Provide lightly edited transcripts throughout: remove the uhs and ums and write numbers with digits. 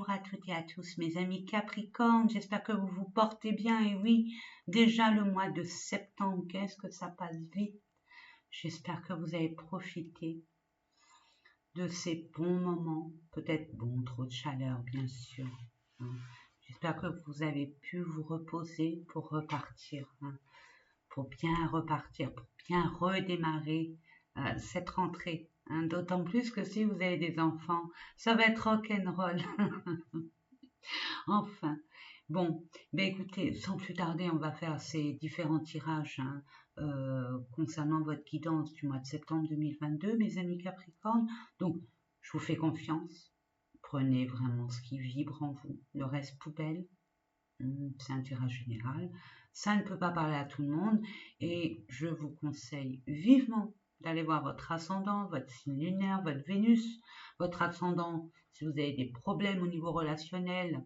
bonjour à toutes et à tous mes amis Capricorne, j'espère que vous vous portez bien et oui, déjà le mois de septembre, qu'est-ce que ça passe vite. J'espère que vous avez profité de ces bons moments, peut-être trop de chaleur bien sûr. J'espère que vous avez pu vous reposer pour repartir, pour bien repartir, pour bien redémarrer cette rentrée. D'autant plus que si vous avez des enfants, ça va être rock'n'roll. Enfin, bon, ben écoutez, sans plus tarder, on va faire ces différents tirages concernant votre guidance du mois de septembre 2022, mes amis Capricorne. Donc, je vous fais confiance. Prenez vraiment ce qui vibre en vous. Le reste poubelle. C'est un tirage général. Ça ne peut pas parler à tout le monde. Et je vous conseille vivement d'aller voir votre ascendant, votre signe lunaire, votre Vénus, votre ascendant. Si vous avez des problèmes au niveau relationnel,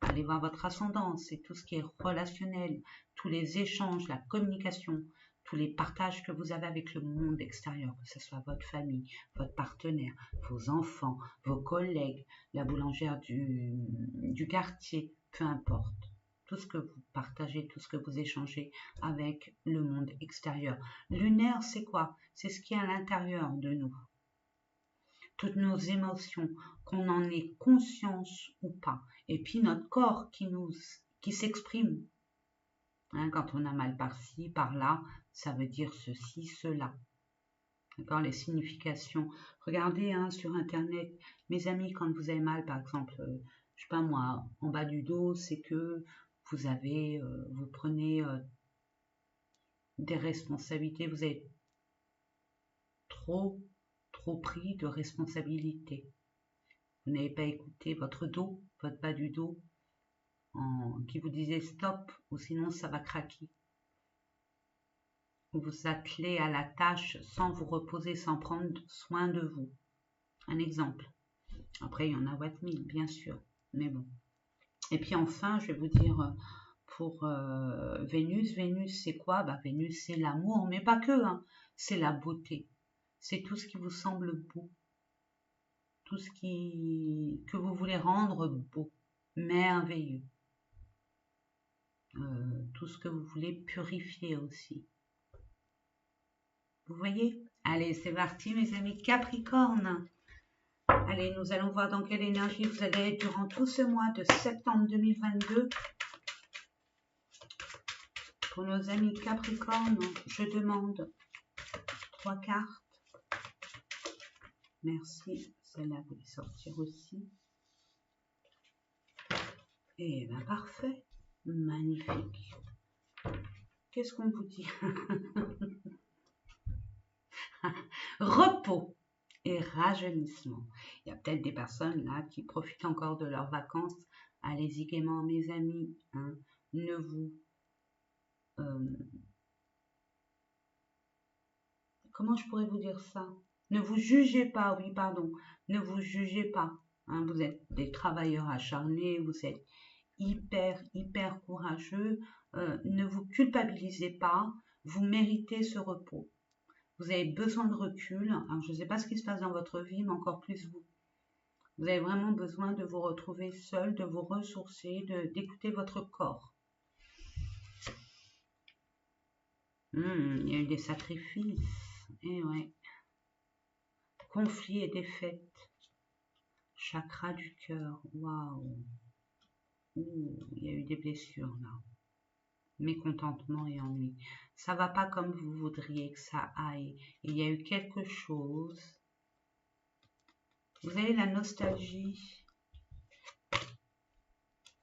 allez voir votre ascendant. C'est tout ce qui est relationnel, tous les échanges, la communication, tous les partages que vous avez avec le monde extérieur, que ce soit votre famille, votre partenaire, vos enfants, vos collègues, la boulangère du quartier, peu importe. Tout ce que vous partagez, tout ce que vous échangez avec le monde extérieur. Lunaire, c'est quoi? C'est ce qui est à l'intérieur de nous. Toutes nos émotions, qu'on en ait conscience ou pas. Et puis notre corps qui s'exprime. Quand on a mal par-ci, par-là, ça veut dire ceci, cela. D'accord, les significations. Regardez sur Internet, mes amis, quand vous avez mal, par exemple, je sais pas moi, en bas du dos, c'est que vous prenez des responsabilités, vous avez trop pris de responsabilités. Vous n'avez pas écouté votre dos, votre bas du dos, qui vous disait stop, ou sinon ça va craquer. Vous vous attelez à la tâche sans vous reposer, sans prendre soin de vous. Un exemple. Après, il y en a what mille, bien sûr, mais bon. Et puis enfin, je vais vous dire pour Vénus. Vénus, c'est quoi? Vénus, c'est l'amour, mais pas que. C'est la beauté. C'est tout ce qui vous semble beau. Tout ce que vous voulez rendre beau, merveilleux. Tout ce que vous voulez purifier aussi. Vous voyez? Allez, c'est parti, mes amis Capricorne. Allez, nous allons voir dans quelle énergie vous allez être durant tout ce mois de septembre 2022. Pour nos amis Capricorne, je demande 3 cartes. Merci. Celle-là voulait sortir aussi. Et bien, parfait. Magnifique. Qu'est-ce qu'on vous dit? Repos et rajeunissement. Il y a peut-être des personnes là qui profitent encore de leurs vacances. Allez-y gaiement, mes amis. Ne vous... comment je pourrais vous dire ça? Ne vous jugez pas, oui, pardon. Ne vous jugez pas. Vous êtes des travailleurs acharnés, vous êtes hyper courageux. Ne vous culpabilisez pas. Vous méritez ce repos. Vous avez besoin de recul. Alors, je ne sais pas ce qui se passe dans votre vie, mais encore plus vous. Vous avez vraiment besoin de vous retrouver seul, de vous ressourcer, d'écouter votre corps. Il y a eu des sacrifices. Eh ouais. Conflits et défaites. Chakra du cœur. Waouh. Il y a eu des blessures là. Mécontentement et ennui. Ça va pas comme vous voudriez que ça aille. Il y a eu quelque chose. Vous avez la nostalgie.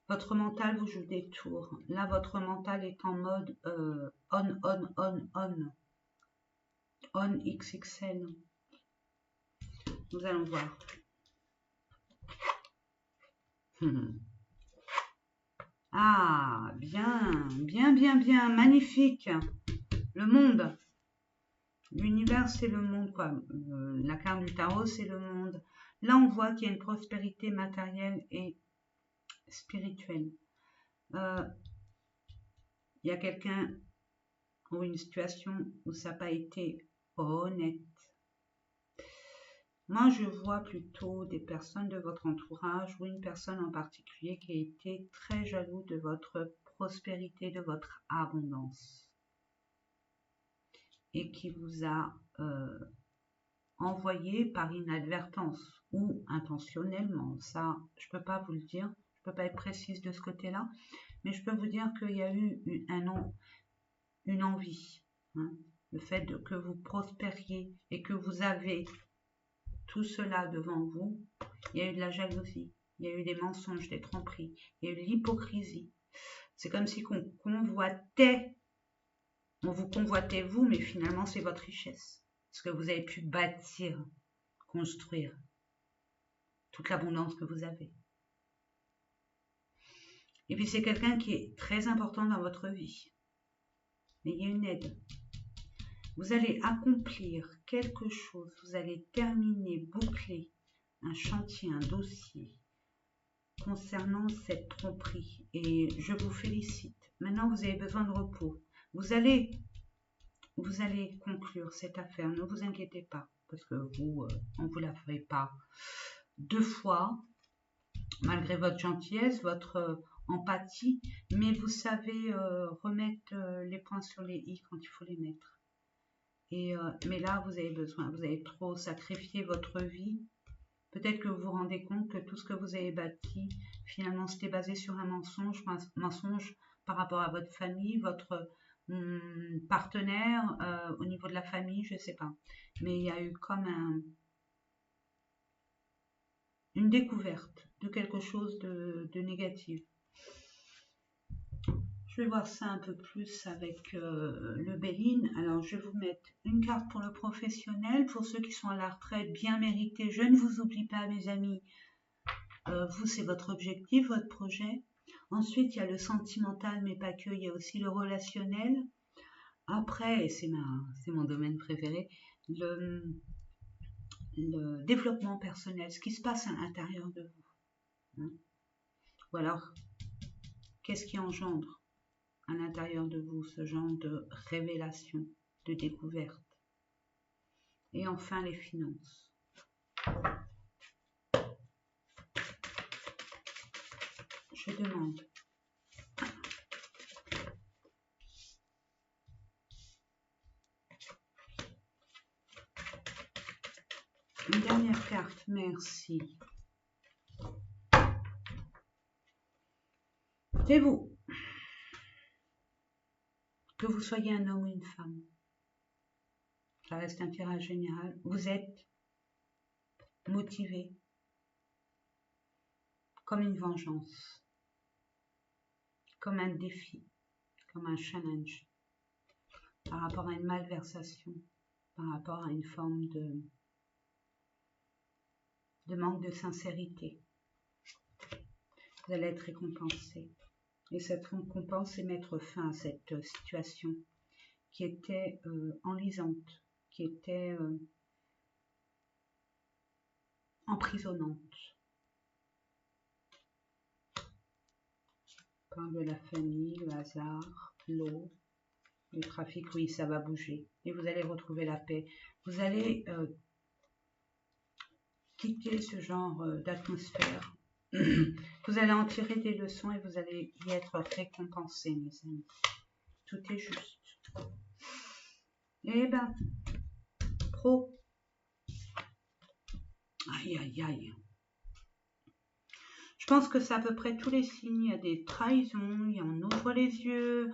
Votre mental vous joue des tours. Là, votre mental est en mode on. On XXL. Nous allons voir. Ah, bien, magnifique. Le monde. L'univers, c'est le monde, quoi. La carte du tarot, c'est le monde. Là, on voit qu'il y a une prospérité matérielle et spirituelle. Il y a quelqu'un ou une situation où ça n'a pas été honnête. Moi, je vois plutôt des personnes de votre entourage ou une personne en particulier qui a été très jaloux de votre prospérité, de votre abondance et qui vous a envoyé par inadvertance ou intentionnellement. Ça, je ne peux pas vous le dire, je ne peux pas être précise de ce côté-là, mais je peux vous dire qu'il y a eu une envie, hein, le fait que vous prospériez et que vous avez tout cela devant vous. Il y a eu de la jalousie, il y a eu des mensonges, des tromperies, il y a eu de l'hypocrisie. C'est comme si on vous convoitait vous, mais finalement c'est votre richesse. Ce que vous avez pu bâtir, construire, toute l'abondance que vous avez. Et puis c'est quelqu'un qui est très important dans votre vie. Mais il y a une aide. Vous allez accomplir quelque chose, vous allez terminer, boucler un chantier, un dossier concernant cette tromperie. Et je vous félicite. Maintenant, vous avez besoin de repos. Vous allez conclure cette affaire, ne vous inquiétez pas, parce que vous, on ne vous la ferait pas 2 fois, malgré votre gentillesse, votre empathie, mais vous savez remettre les points sur les i quand il faut les mettre. Mais là, vous avez besoin, vous avez trop sacrifié votre vie. Peut-être que vous vous rendez compte que tout ce que vous avez bâti, finalement, c'était basé sur un mensonge par rapport à votre famille, votre partenaire, au niveau de la famille, je ne sais pas. Mais il y a eu comme une découverte de quelque chose de négatif. Je vais voir ça un peu plus avec le Béline. Alors, je vais vous mettre une carte pour le professionnel. Pour ceux qui sont à la retraite, bien mérité. Je ne vous oublie pas, mes amis. Vous, c'est votre objectif, votre projet. Ensuite, il y a le sentimental, mais pas que. Il y a aussi le relationnel. Après, et c'est mon domaine préféré, le développement personnel, ce qui se passe à l'intérieur de vous. Hein. Ou alors, qu'est-ce qui engendre à l'intérieur de vous ce genre de révélation, de découverte. Et enfin, les finances. Je demande une dernière carte, merci. C'est vous. Que vous soyez un homme ou une femme. Ça reste un tirage général. Vous êtes motivé comme une vengeance, comme un défi, comme un challenge, par rapport à une malversation, par rapport à une forme de manque de sincérité. Vous allez être récompensé. Et cette récompense, c'est mettre fin à cette situation qui était enlisante, qui était emprisonnante. On parle de la famille, le hasard, l'eau, le trafic, oui, ça va bouger. Et vous allez retrouver la paix. Vous allez quitter ce genre d'atmosphère. Vous allez en tirer des leçons et vous allez y être récompensé, mes amis. Tout est juste. Eh ben, pro. Aïe, aïe, aïe. Je pense que c'est à peu près tous les signes. Il y a des trahisons, on ouvre les yeux,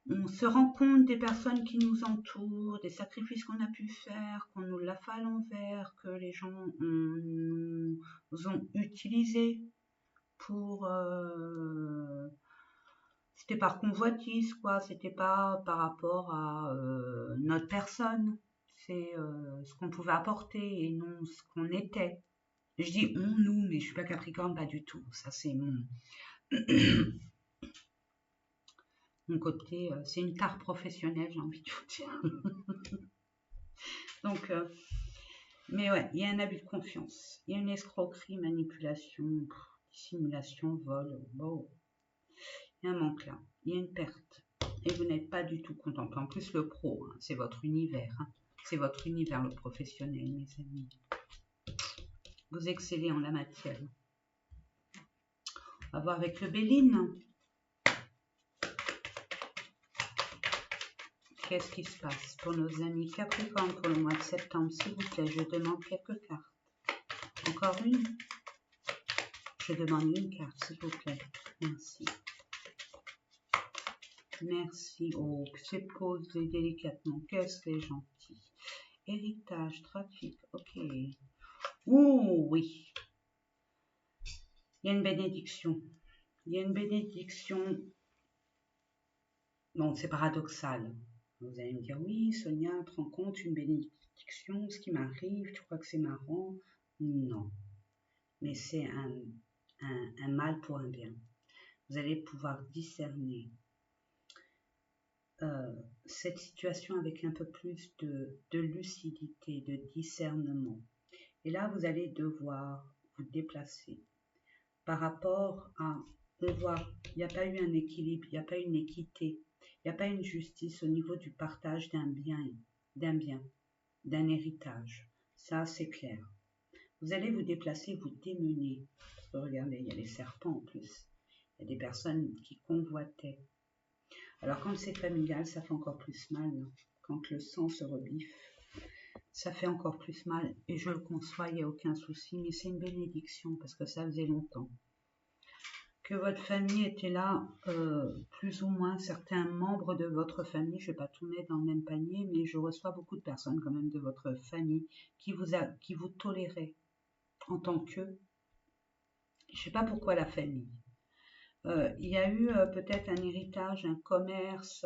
on se rend compte des personnes qui nous entourent, des sacrifices qu'on a pu faire, qu'on nous l'a fait à l'envers, que les gens nous ont utilisés pour... c'était par convoitise, quoi. C'était pas par rapport à notre personne. C'est ce qu'on pouvait apporter et non ce qu'on était. Je dis on, nous, mais je suis pas Capricorne, pas du tout. Ça, c'est mon côté, c'est une tare professionnelle, j'ai envie de vous dire. Donc, mais ouais, il y a un abus de confiance. Il y a une escroquerie, manipulation, dissimulation, vol. Bon, il y a un manque là. Il y a une perte. Et vous n'êtes pas du tout content. En plus, le pro, hein, c'est votre univers. Hein. C'est votre univers, le professionnel, mes amis. Vous excellez en la matière. On va voir avec le Béline. Qu'est-ce qui se passe pour nos amis Capricorne pour le mois de septembre? S'il vous plaît, je demande quelques cartes. Encore une? Je demande une carte, s'il vous plaît. Merci. Merci. Oh, c'est posé délicatement. Qu'est-ce que c'est gentil. Héritage, trafic, ok. Oh, oui. Il y a une bénédiction. Il y a une bénédiction. Non, c'est paradoxal. Vous allez me dire, oui, Sonia, te rends compte, une bénédiction, ce qui m'arrive, tu crois que c'est marrant? Non. Mais c'est un mal pour un bien. Vous allez pouvoir discerner cette situation avec un peu plus de lucidité, de discernement. Et là, vous allez devoir vous déplacer par rapport à, on voit, il n'y a pas eu un équilibre, il n'y a pas une équité, il n'y a pas une justice au niveau du partage d'un bien, d'un héritage. Ça, c'est clair. Vous allez vous déplacer, vous démener. Parce que regardez, il y a les serpents en plus. Il y a des personnes qui convoitaient. Alors quand c'est familial, ça fait encore plus mal. Non? Quand le sang se rebiffe, ça fait encore plus mal. Et je le conçois, il n'y a aucun souci. Mais c'est une bénédiction parce que ça faisait longtemps que votre famille était là, plus ou moins certains membres de votre famille, je ne vais pas tout mettre dans le même panier, mais je reçois beaucoup de personnes quand même de votre famille qui vous toléraient en tant que, je ne sais pas pourquoi la famille. Il y a eu peut-être un héritage, un commerce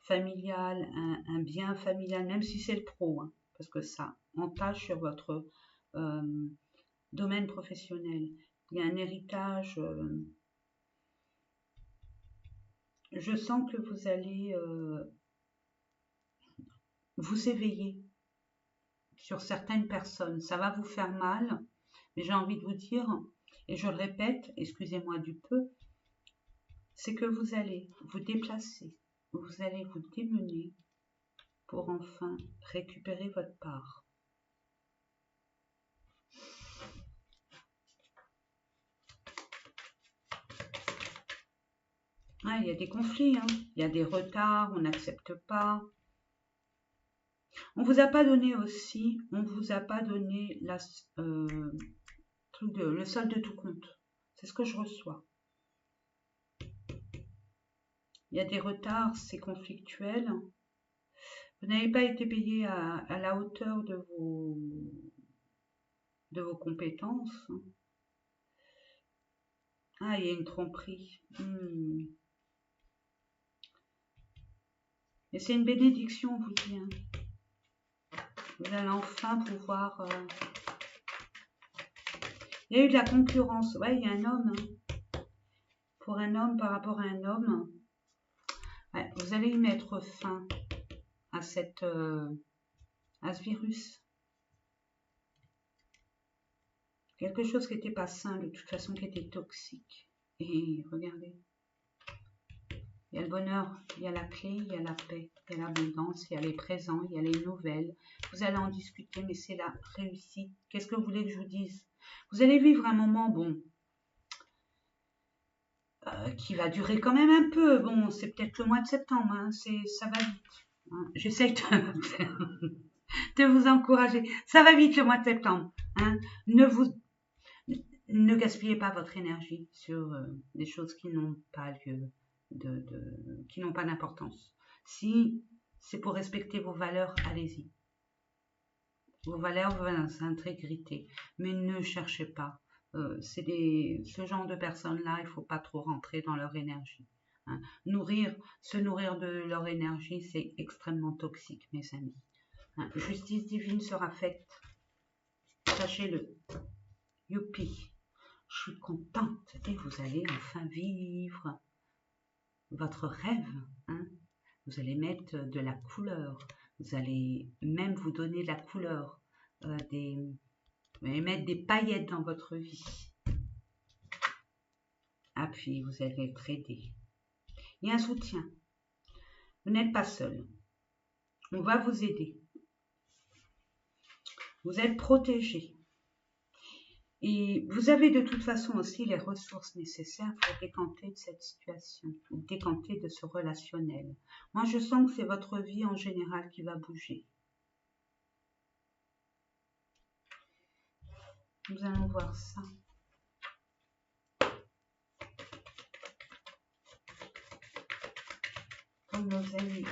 familial, un bien familial, même si c'est le pro, hein, parce que ça entache sur votre domaine professionnel. Il y a un héritage... je sens que vous allez vous éveiller sur certaines personnes. Ça va vous faire mal, mais j'ai envie de vous dire, et je le répète, excusez-moi du peu, c'est que vous allez vous déplacer, vous allez vous démener pour enfin récupérer votre part. Ah, il y a des conflits, hein. Il y a des retards, on n'accepte pas. On vous a pas donné aussi, on vous a pas donné le solde de tout compte. C'est ce que je reçois. Il y a des retards, c'est conflictuel. Vous n'avez pas été payé à la hauteur de vos compétences. Ah, il y a une tromperie. Et c'est une bénédiction, on vous dit. Hein. Vous allez enfin pouvoir... Il y a eu de la concurrence. Ouais, il y a un homme. Hein. Pour un homme par rapport à un homme. Ouais, vous allez y mettre fin à à ce virus. Quelque chose qui n'était pas sain, de toute façon, qui était toxique. Et regardez. Il y a le bonheur, il y a la clé, il y a la paix, il y a l'abondance, il y a les présents, il y a les nouvelles. Vous allez en discuter, mais c'est la réussite. Qu'est-ce que vous voulez que je vous dise? Vous allez vivre un moment, bon, qui va durer quand même un peu. Bon, c'est peut-être le mois de septembre, hein, ça va vite. Hein. J'essaye de vous encourager. Ça va vite le mois de septembre. Hein. Ne gaspillez pas votre énergie sur des choses qui n'ont pas lieu, qui n'ont pas d'importance. Si c'est pour respecter vos valeurs, allez-y. Vos valeurs, vos intégrités. Mais ne cherchez pas. Ce genre de personnes-là, il ne faut pas trop rentrer dans leur énergie. Hein. Se nourrir de leur énergie, c'est extrêmement toxique, mes amis. Hein. Justice divine sera faite. Sachez-le. Youpi. Je suis contente et vous allez enfin vivre votre rêve. Hein. Vous allez mettre de la couleur. Vous allez même vous donner la couleur. Vous allez mettre des paillettes dans votre vie. Ah, puis vous allez être aidé. Il y a un soutien. Vous n'êtes pas seul. On va vous aider. Vous êtes protégé. Et vous avez de toute façon aussi les ressources nécessaires pour décanter de cette situation, ou décanter de ce relationnel. Moi, je sens que c'est votre vie en général qui va bouger. Nous allons voir ça. Comme nos amis.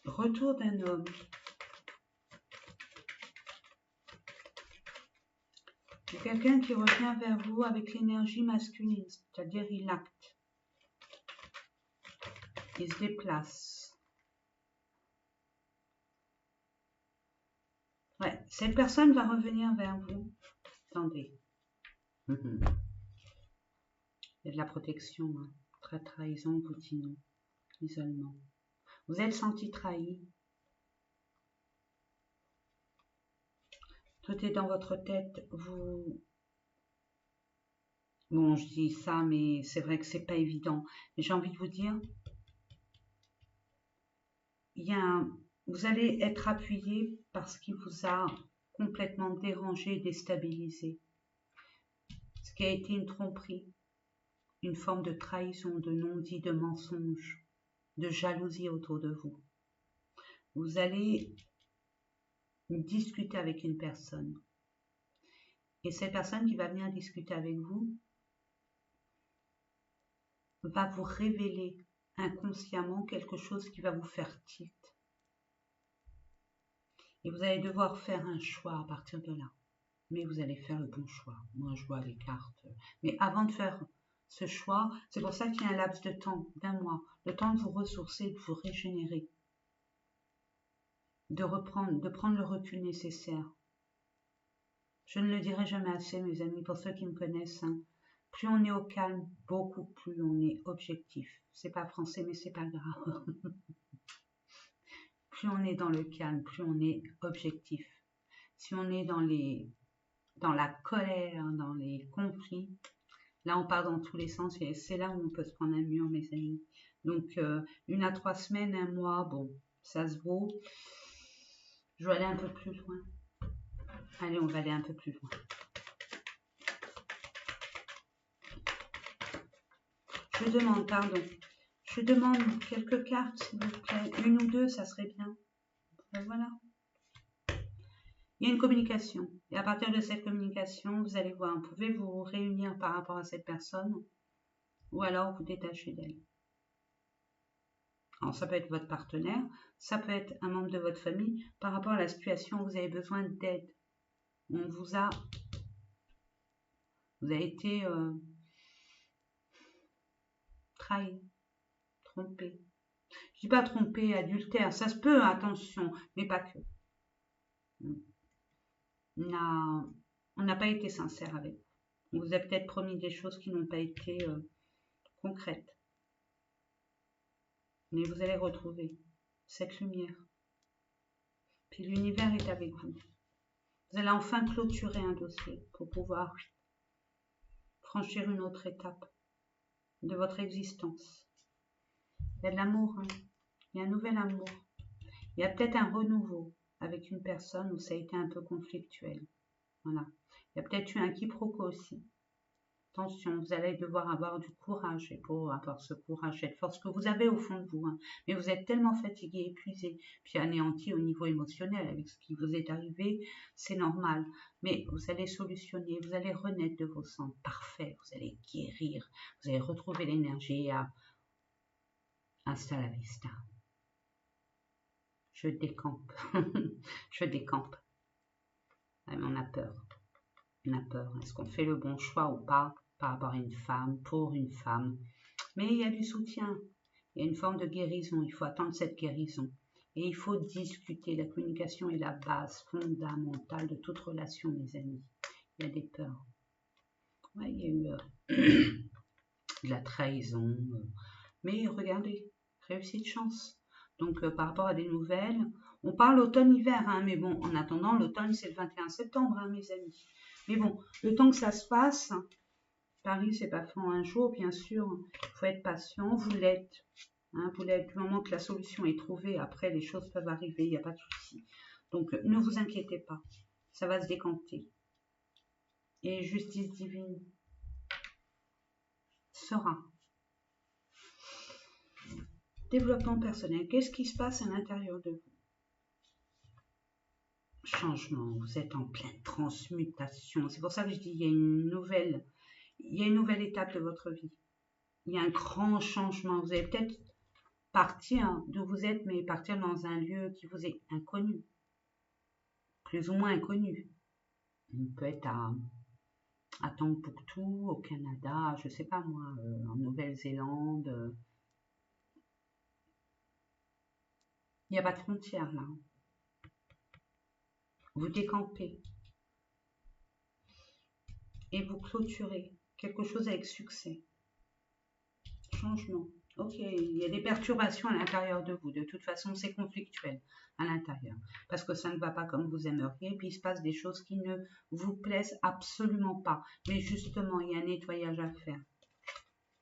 Retour d'un homme. C'est quelqu'un qui revient vers vous avec l'énergie masculine, c'est-à-dire il acte, il se déplace. Ouais, cette personne va revenir vers vous. Attendez. Il y a de la protection, hein. Très trahison, vous dit non. Isolement. Vous êtes senti trahi. Tout est dans votre tête. Bon, je dis ça, mais c'est vrai que c'est pas évident. Mais j'ai envie de vous dire, vous allez être appuyé parce qu'il vous a complètement dérangé, déstabilisé. Ce qui a été une tromperie, une forme de trahison, de non-dit, de mensonge, de jalousie autour de vous. Vous allez discuter avec une personne. Et cette personne qui va venir discuter avec vous va vous révéler inconsciemment quelque chose qui va vous faire tilt. Et vous allez devoir faire un choix à partir de là. Mais vous allez faire le bon choix. Moi, je vois les cartes. Mais avant de faire ce choix, c'est pour ça qu'il y a un laps de temps, d'1 mois. Le temps de vous ressourcer, de vous régénérer. De prendre le recul nécessaire. Je ne le dirai jamais assez, mes amis, pour ceux qui me connaissent. Hein. Plus on est au calme, beaucoup plus on est objectif. C'est pas français, mais c'est pas grave. Plus on est dans le calme, plus on est objectif. Si on est dans la colère, dans les conflits, là on part dans tous les sens et c'est là où on peut se prendre un mur, mes amis. Donc 1 à 3 semaines, 1 mois, bon, ça se vaut. Je vais aller un peu plus loin. Allez, on va aller un peu plus loin. Je demande, pardon, je demande quelques cartes, s'il vous plaît. 1 ou 2, ça serait bien. Voilà. Il y a une communication. Et à partir de cette communication, vous allez voir, vous pouvez vous réunir par rapport à cette personne ou alors vous détacher d'elle. Alors, ça peut être votre partenaire, ça peut être un membre de votre famille. Par rapport à la situation, vous avez besoin d'aide. On vous a été trahi, trompé. Je dis pas trompé, adultère, ça se peut, attention, mais pas que. On n'a pas été sincère avec vous. On vous a peut-être promis des choses qui n'ont pas été concrètes. Mais vous allez retrouver cette lumière. Puis l'univers est avec vous. Vous allez enfin clôturer un dossier pour pouvoir franchir une autre étape de votre existence. Il y a de l'amour, hein. Il y a un nouvel amour. Il y a peut-être un renouveau avec une personne où ça a été un peu conflictuel. Voilà. Il y a peut-être eu un quiproquo aussi. Attention, vous allez devoir avoir du courage, et pour avoir ce courage, cette force que vous avez au fond de vous, hein. Mais vous êtes tellement fatigué, épuisé, puis anéanti au niveau émotionnel avec ce qui vous est arrivé, c'est normal. Mais vous allez solutionner, vous allez renaître de vos cendres, parfait, vous allez guérir, vous allez retrouver l'énergie à hasta la vista. Je décampe, je décampe. Ouais, mais on a peur. On a peur. Est-ce qu'on fait le bon choix ou pas par rapport à une femme, pour une femme? Mais il y a du soutien. Il y a une forme de guérison. Il faut attendre cette guérison. Et il faut discuter. La communication est la base fondamentale de toute relation, mes amis. Il y a des peurs. Ouais, il y a eu de la trahison. Mais regardez, réussite chance. Donc par rapport à des nouvelles, on parle automne-hiver, hein, mais bon, en attendant, l'automne c'est le 21 septembre, hein, mes amis. Mais bon, le temps que ça se passe, Paris c'est pas fait en un jour, bien sûr, il faut être patient, vous l'êtes. Hein, du moment que la solution est trouvée, après les choses peuvent arriver, il n'y a pas de souci. Donc ne vous inquiétez pas, ça va se décanter. Et justice divine sera. Développement personnel, qu'est-ce qui se passe à l'intérieur de vous? Changement, vous êtes en pleine transmutation. C'est pour ça que je dis il y a une nouvelle étape de votre vie. Il y a un grand changement. Vous allez peut-être partir d'où vous êtes, mais partir dans un lieu qui vous est inconnu, plus ou moins inconnu. Il peut être à Tombouctou, au Canada, je sais pas moi, en Nouvelle-Zélande. Il n'y a pas de frontières là. Vous décampez et vous clôturez quelque chose avec succès. Changement. Ok, il y a des perturbations à l'intérieur de vous. De toute façon, c'est conflictuel à l'intérieur. Parce que ça ne va pas comme vous aimeriez. Puis il se passe des choses qui ne vous plaisent absolument pas. Mais justement, il y a un nettoyage à faire.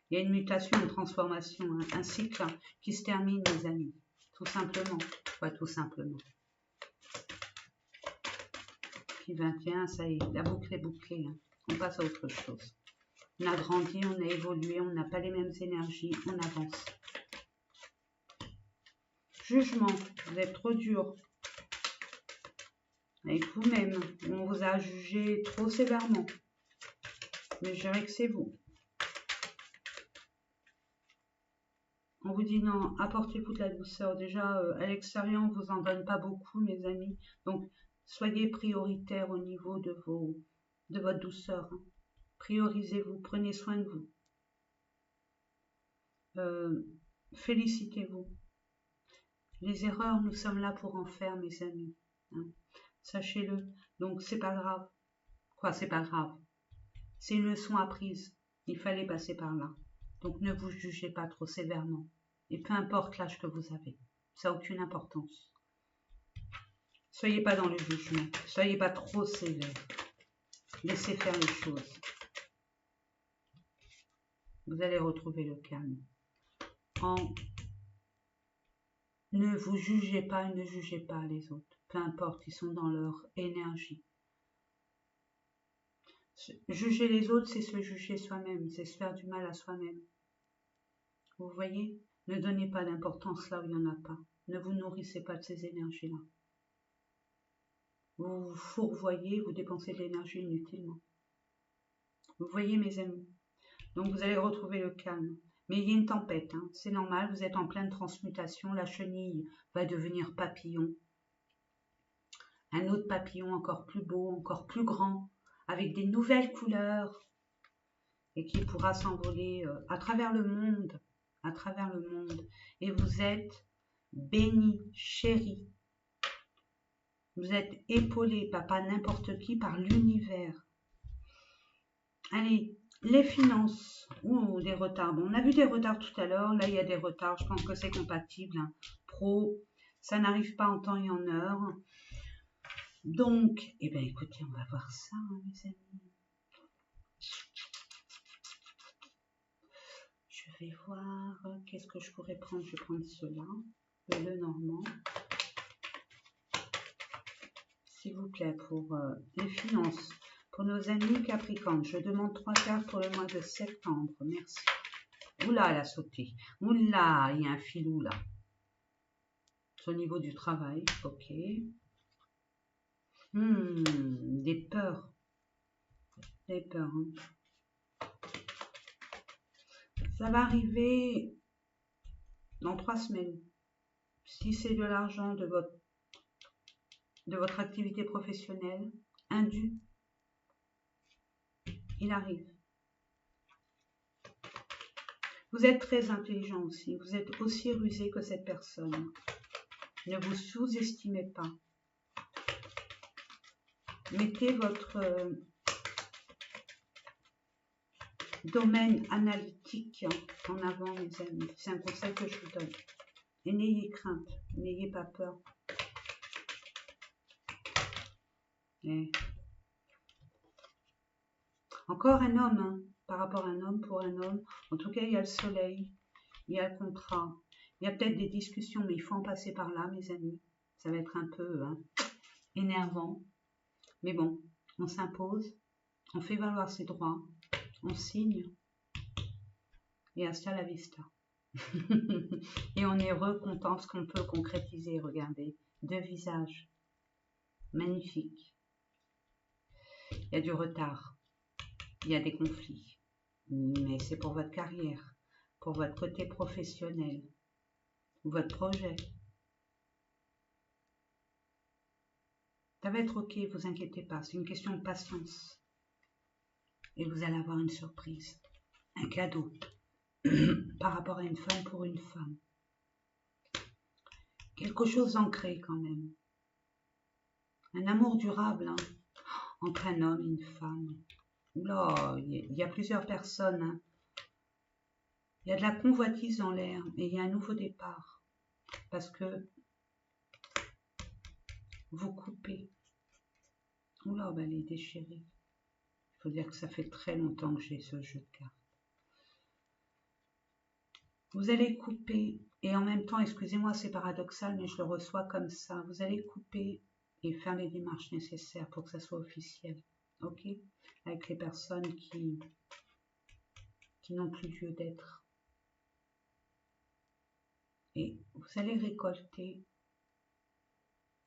Il y a une mutation, une transformation, un cycle qui se termine, mes amis. Tout simplement. Pas tout simplement. Puis 21, ça y est, la boucle est bouclée. Hein. On passe à autre chose. On a grandi, on a évolué, on n'a pas les mêmes énergies, on avance. Jugement, vous êtes trop dur avec vous-même. On vous a jugé trop sévèrement. Mais je dirais que c'est vous. On vous dit non, apportez-vous de la douceur. Déjà, à l'extérieur, on ne vous en donne pas beaucoup, mes amis. Donc, soyez prioritaires au niveau de votre douceur. Hein. Priorisez-vous, prenez soin de vous. Félicitez-vous. Les erreurs, nous sommes là pour en faire, mes amis. Hein. Sachez-le. Donc, c'est pas grave. Quoi, c'est pas grave. C'est une leçon apprise. Il fallait passer par là. Donc, ne vous jugez pas trop sévèrement. Et peu importe l'âge que vous avez. Ça n'a aucune importance. Soyez pas dans le jugement. Soyez pas trop sévère. Laissez faire les choses. Vous allez retrouver le calme. Ne vous jugez pas et ne jugez pas les autres. Peu importe, ils sont dans leur énergie. Juger les autres, c'est se juger soi-même, c'est se faire du mal à soi-même. Vous voyez? Ne donnez pas d'importance là où il n'y en a pas. Ne vous nourrissez pas de ces énergies-là. Vous vous fourvoyez, vous dépensez de l'énergie inutilement. Vous voyez, mes amis? Donc, vous allez retrouver le calme. Mais il y a une tempête, hein. C'est normal, vous êtes en pleine transmutation. La chenille va devenir papillon. Un autre papillon encore plus beau, encore plus grand, avec des nouvelles couleurs et qui pourra s'envoler à travers le monde, Et vous êtes bénis, chéris. Vous êtes épaulés, pas n'importe qui, par l'univers. Allez, les finances. Oh, des retards. Bon, on a vu des retards tout à l'heure. Là, il y a des retards. Je pense que c'est compatible. Hein. Pro, ça n'arrive pas en temps et en heure. Donc, eh bien, écoutez, on va voir ça, hein, mes amis. Je vais voir, qu'est-ce que je pourrais prendre? Je vais prendre cela, le normand. S'il vous plaît, pour les finances, pour nos amis Capricorne, je demande 3 cartes pour le mois de septembre. Merci. Oula, elle a sauté. Oula, il y a un filou là. C'est au niveau du travail, ok. Des peurs. Des peurs. Hein. Ça va arriver dans 3 semaines. Si c'est de l'argent de votre activité professionnelle, indu, il arrive. Vous êtes très intelligent aussi. Vous êtes aussi rusé que cette personne. Ne vous sous-estimez pas. Mettez votre domaine analytique en avant, mes amis. C'est un conseil que je vous donne. Et n'ayez crainte, n'ayez pas peur. Et encore un homme, hein, par rapport à un homme, pour un homme. En tout cas, il y a le soleil, il y a le contrat, Il y a peut-être des discussions, mais il faut en passer par là, mes amis. Ça va être un peu énervant. Mais bon, on s'impose, on fait valoir ses droits, on signe, et hasta la vista. Et on est heureux, content ce qu'on peut concrétiser. Regardez, 2 visages magnifiques. Il y a du retard, il y a des conflits, mais c'est pour votre carrière, pour votre côté professionnel, votre projet. Ça va être ok, vous inquiétez pas, c'est une question de patience. Et vous allez avoir une surprise, un cadeau, par rapport à une femme pour une femme. Quelque chose d'ancré quand même. Un amour durable, hein, entre un homme et une femme. Oula, il y a plusieurs personnes. Hein. Il y a de la convoitise dans l'air et il y a un nouveau départ. Parce que vous coupez. Oula, bah, elle est déchirée. Il faut dire que ça fait très longtemps que j'ai ce jeu de cartes. Vous allez couper, et en même temps, excusez-moi, c'est paradoxal, mais je le reçois comme ça. Vous allez couper et faire les démarches nécessaires pour que ça soit officiel. Ok? Avec les personnes qui n'ont plus lieu d'être. Et vous allez récolter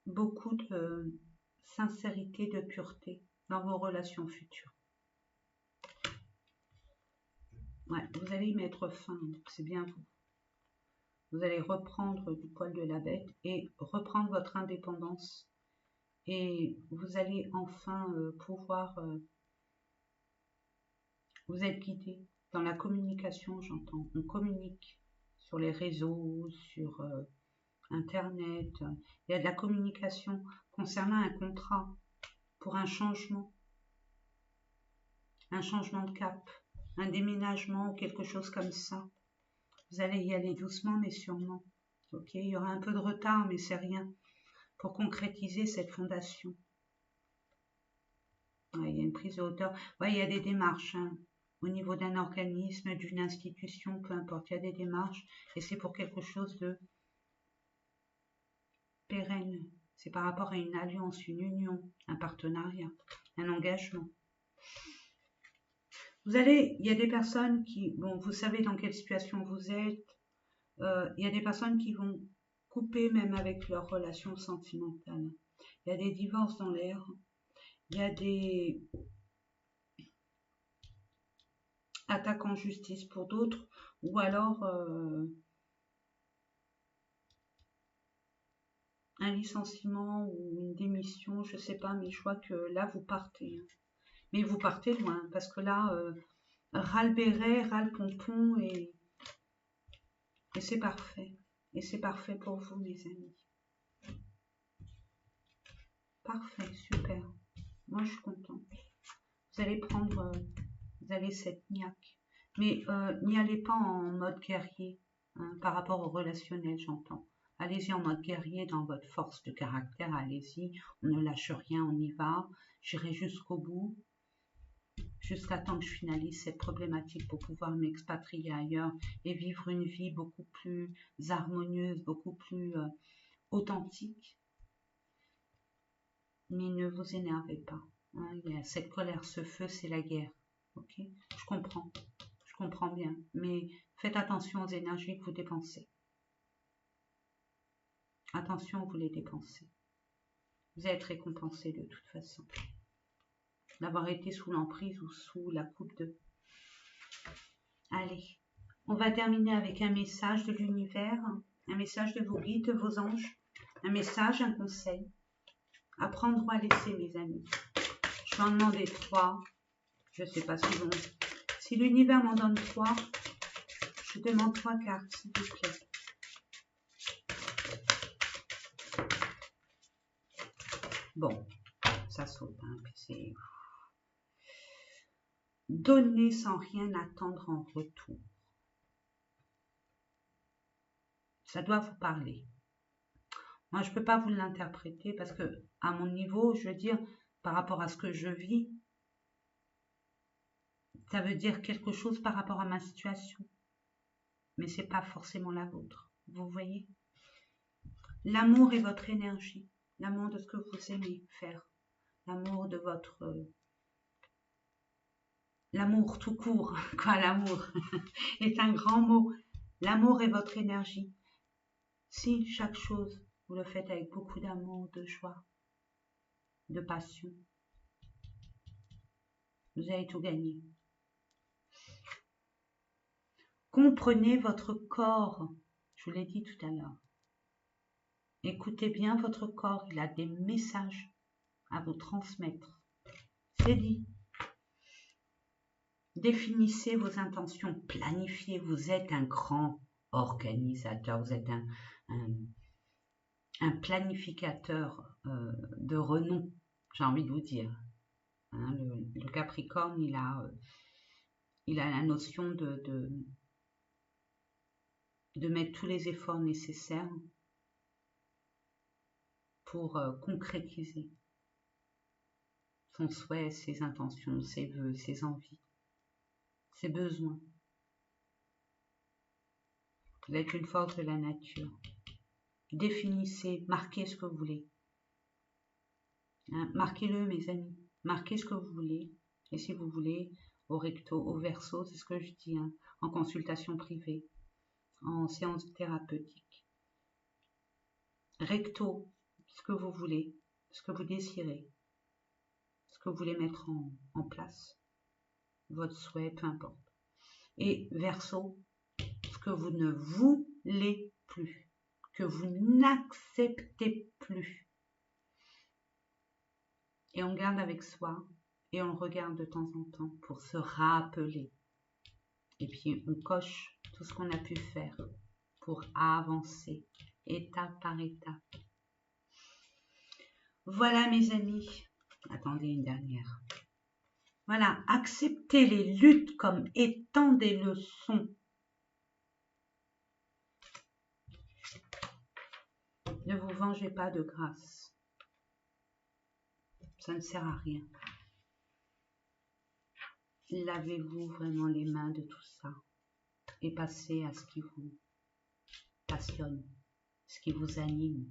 beaucoup de sincérité, de pureté dans vos relations futures. Ouais, vous allez y mettre fin, c'est bien vous. Vous allez reprendre du poil de la bête et reprendre votre indépendance. Et vous allez enfin pouvoir vous être guidé dans la communication, j'entends. On communique sur les réseaux, sur Internet. Il y a de la communication concernant un contrat pour un changement de cap, un déménagement ou quelque chose comme ça. Vous allez y aller doucement mais sûrement. Ok, il y aura un peu de retard mais c'est rien pour concrétiser cette fondation. Ouais, il y a une prise de hauteur. Ouais, il y a des démarches hein, au niveau d'un organisme, d'une institution, peu importe, il y a des démarches et c'est pour quelque chose de pérenne. C'est par rapport à une alliance, une union, un partenariat, un engagement. Il y a des personnes qui, bon, vous savez dans quelle situation vous êtes, il y a des personnes qui vont couper même avec leur relation sentimentale. Il y a des divorces dans l'air, il y a des attaques en justice pour d'autres, ou alors un licenciement ou une démission, je sais pas, mais je vois que là vous partez. Hein. Mais vous partez loin, parce que là, ras-le-béret, ras-le-pompon, et c'est parfait. Et c'est parfait pour vous, mes amis. Parfait, super. Moi, je suis contente. Vous allez prendre, vous avez cette niaque. Mais n'y allez pas en mode guerrier, hein, par rapport au relationnel, j'entends. Allez-y en mode guerrier dans votre force de caractère, allez-y. On ne lâche rien, on y va. J'irai jusqu'au bout. Jusqu'à temps que je finalise cette problématique pour pouvoir m'expatrier ailleurs et vivre une vie beaucoup plus harmonieuse, beaucoup plus authentique. Mais ne vous énervez pas. Hein, il y a cette colère, ce feu, c'est la guerre. Ok, je comprends bien. Mais faites attention aux énergies que vous dépensez. Attention, vous les dépensez. Vous allez être récompensé de toute façon. D'avoir été sous l'emprise ou sous la coupe de... Allez, on va terminer avec un message de l'univers, un message de vos guides, de vos anges, un message, un conseil. À prendre ou à laisser, mes amis. Je vais en demander 3. Je ne sais pas si bon. Si l'univers m'en donne 3, je demande 3 cartes, s'il vous plaît. Bon, ça saute, hein, puis c'est... Donner sans rien attendre en retour. Ça doit vous parler. Moi, je ne peux pas vous l'interpréter parce que, à mon niveau, je veux dire, par rapport à ce que je vis, ça veut dire quelque chose par rapport à ma situation. Mais ce n'est pas forcément la vôtre. Vous voyez? L'amour est votre énergie, l'amour de ce que vous aimez faire, l'amour de votre... l'amour tout court, quoi, l'amour est un grand mot. L'amour est votre énergie. Si chaque chose, vous le faites avec beaucoup d'amour, de joie, de passion, vous allez tout gagner. Comprenez votre corps, je vous l'ai dit tout à l'heure. Écoutez bien votre corps, il a des messages à vous transmettre. C'est dit. Définissez vos intentions, planifiez, vous êtes un grand organisateur, vous êtes un planificateur de renom, j'ai envie de vous dire. Hein, le Capricorne, il a la notion de mettre tous les efforts nécessaires pour concrétiser son souhait, ses intentions, ses vœux, ses envies, ses besoins. Vous êtes une force de la nature. Définissez, marquez ce que vous voulez. Hein, marquez-le, mes amis. Marquez ce que vous voulez. Et si vous voulez, au recto, au verso, c'est ce que je dis, hein, en consultation privée, en séance thérapeutique. Recto, ce que vous voulez, ce que vous désirez, ce que vous voulez mettre en place, votre souhait, peu importe. Et verso, ce que vous ne voulez plus, que vous n'acceptez plus. Et on garde avec soi et on le regarde de temps en temps pour se rappeler. Et puis on coche tout ce qu'on a pu faire pour avancer étape par étape. Voilà mes amis. Attendez une dernière. Voilà, acceptez les luttes comme étant des leçons. Ne vous vengez pas de grâce. Ça ne sert à rien. Lavez-vous vraiment les mains de tout ça et passez à ce qui vous passionne, ce qui vous anime,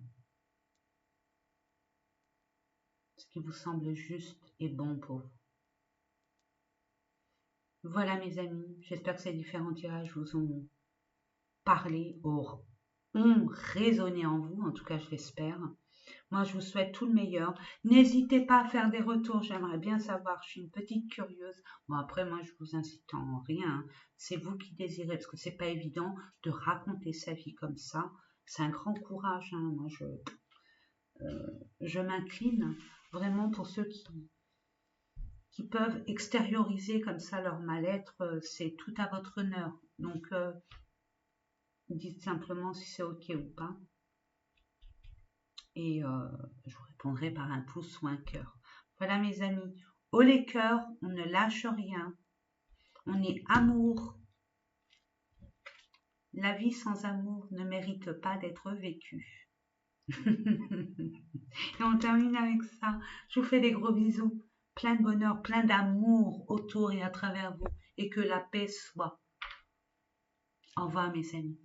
ce qui vous semble juste et bon pour vous. Voilà mes amis, j'espère que ces différents tirages vous ont parlé, ont résonné en vous, en tout cas je l'espère. Moi je vous souhaite tout le meilleur. N'hésitez pas à faire des retours, j'aimerais bien savoir, je suis une petite curieuse. Bon après moi je vous incite en rien, hein. C'est vous qui désirez, parce que c'est pas évident de raconter sa vie comme ça. C'est un grand courage, hein. Moi je m'incline vraiment pour ceux qui peuvent extérioriser comme ça leur mal-être, c'est tout à votre honneur. Donc, dites simplement si c'est OK ou pas. Et je vous répondrai par un pouce ou un cœur. Voilà mes amis, haut les cœurs, on ne lâche rien. On est amour. La vie sans amour ne mérite pas d'être vécue. Et on termine avec ça. Je vous fais des gros bisous. Plein de bonheur, plein d'amour autour et à travers vous. Et que la paix soit. Au revoir mes amis.